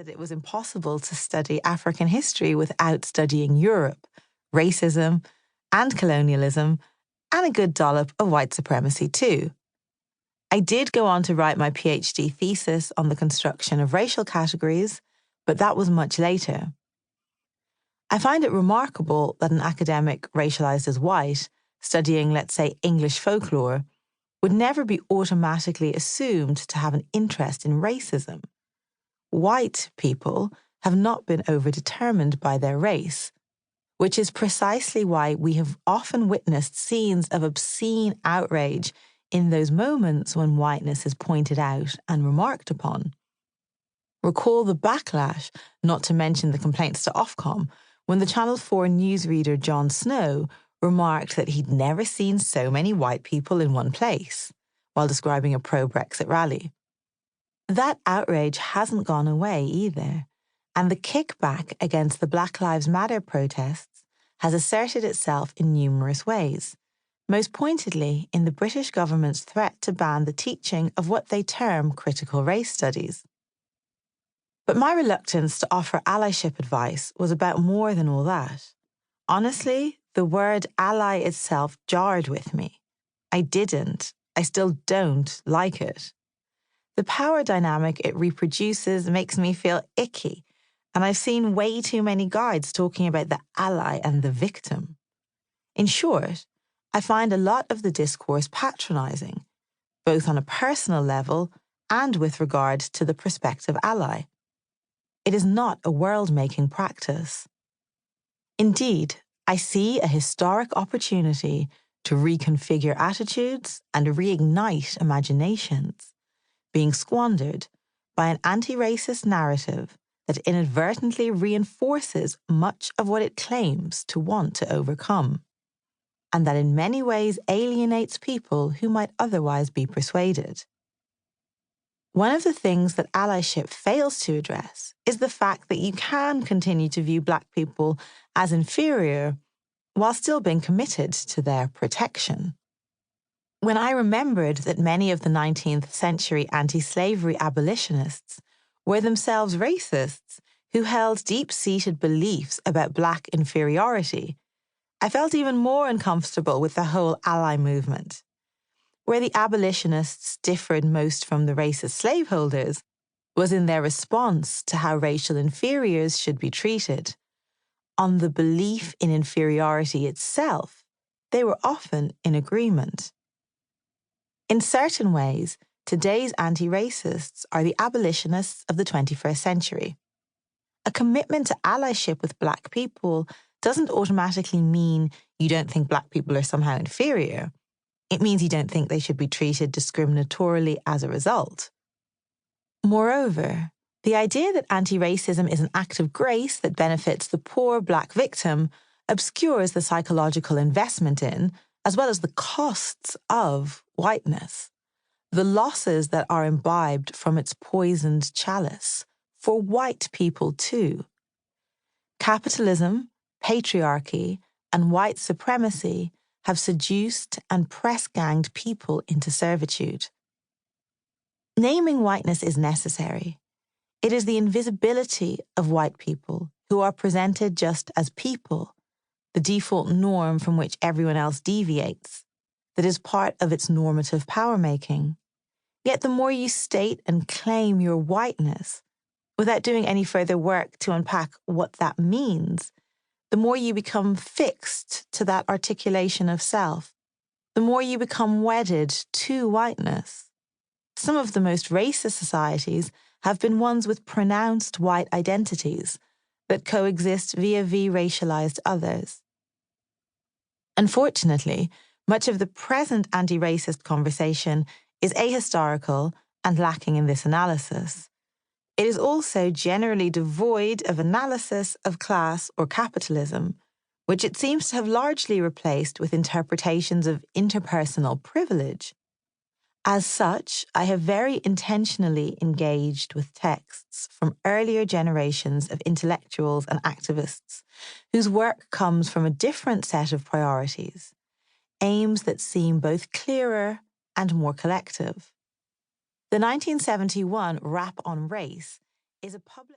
that it was impossible to study African history without studying Europe, racism, and colonialism, and a good dollop of white supremacy too. I did go on to write my PhD thesis on the construction of racial categories, but that was much later. I find it remarkable that an academic racialized as white, studying, let's say, English folklore, would never be automatically assumed to have an interest in racism. White people have not been overdetermined by their race, which is precisely why we have often witnessed scenes of obscene outrage in those moments when whiteness is pointed out and remarked upon. Recall the backlash, not to mention the complaints to Ofcom, when the Channel 4 newsreader Jon Snow remarked that he'd never seen so many white people in one place, while describing a pro-Brexit rally. That outrage hasn't gone away either, and the kickback against the Black Lives Matter protests has asserted itself in numerous ways, most pointedly in the British government's threat to ban the teaching of what they term critical race studies. But my reluctance to offer allyship advice was about more than all that. Honestly, the word ally itself jarred with me. I still don't like it. The power dynamic it reproduces makes me feel icky, and I've seen way too many guides talking about the ally and the victim. In short, I find a lot of the discourse patronizing, both on a personal level and with regard to the prospective ally. It is not a world-making practice. Indeed, I see a historic opportunity to reconfigure attitudes and reignite imaginations, being squandered by an anti-racist narrative that inadvertently reinforces much of what it claims to want to overcome, and that in many ways alienates people who might otherwise be persuaded. One of the things that allyship fails to address is the fact that you can continue to view Black people as inferior while still being committed to their protection. When I remembered that many of the 19th century anti-slavery abolitionists were themselves racists who held deep-seated beliefs about Black inferiority, I felt even more uncomfortable with the whole ally movement. Where the abolitionists differed most from the racist slaveholders was in their response to how racial inferiors should be treated. On the belief in inferiority itself, they were often in agreement. In certain ways, today's anti-racists are the abolitionists of the 21st century. A commitment to allyship with Black people doesn't automatically mean you don't think Black people are somehow inferior. It means you don't think they should be treated discriminatorily as a result. Moreover, the idea that anti-racism is an act of grace that benefits the poor Black victim obscures the psychological investment in, as well as the costs of, whiteness, the losses that are imbibed from its poisoned chalice, for white people too. Capitalism, patriarchy, and white supremacy have seduced and press-ganged people into servitude. Naming whiteness is necessary. It is the invisibility of white people who are presented just as people, the default norm from which everyone else deviates, that is part of its normative power-making. Yet the more you state and claim your whiteness, without doing any further work to unpack what that means, the more you become fixed to that articulation of self, the more you become wedded to whiteness. Some of the most racist societies have been ones with pronounced white identities that coexist via racialized others. Unfortunately, much of the present anti-racist conversation is ahistorical and lacking in this analysis. It is also generally devoid of analysis of class or capitalism, which it seems to have largely replaced with interpretations of interpersonal privilege. As such, I have very intentionally engaged with texts from earlier generations of intellectuals and activists whose work comes from a different set of priorities, aims that seem both clearer and more collective. The 1971 Rap on Race is a public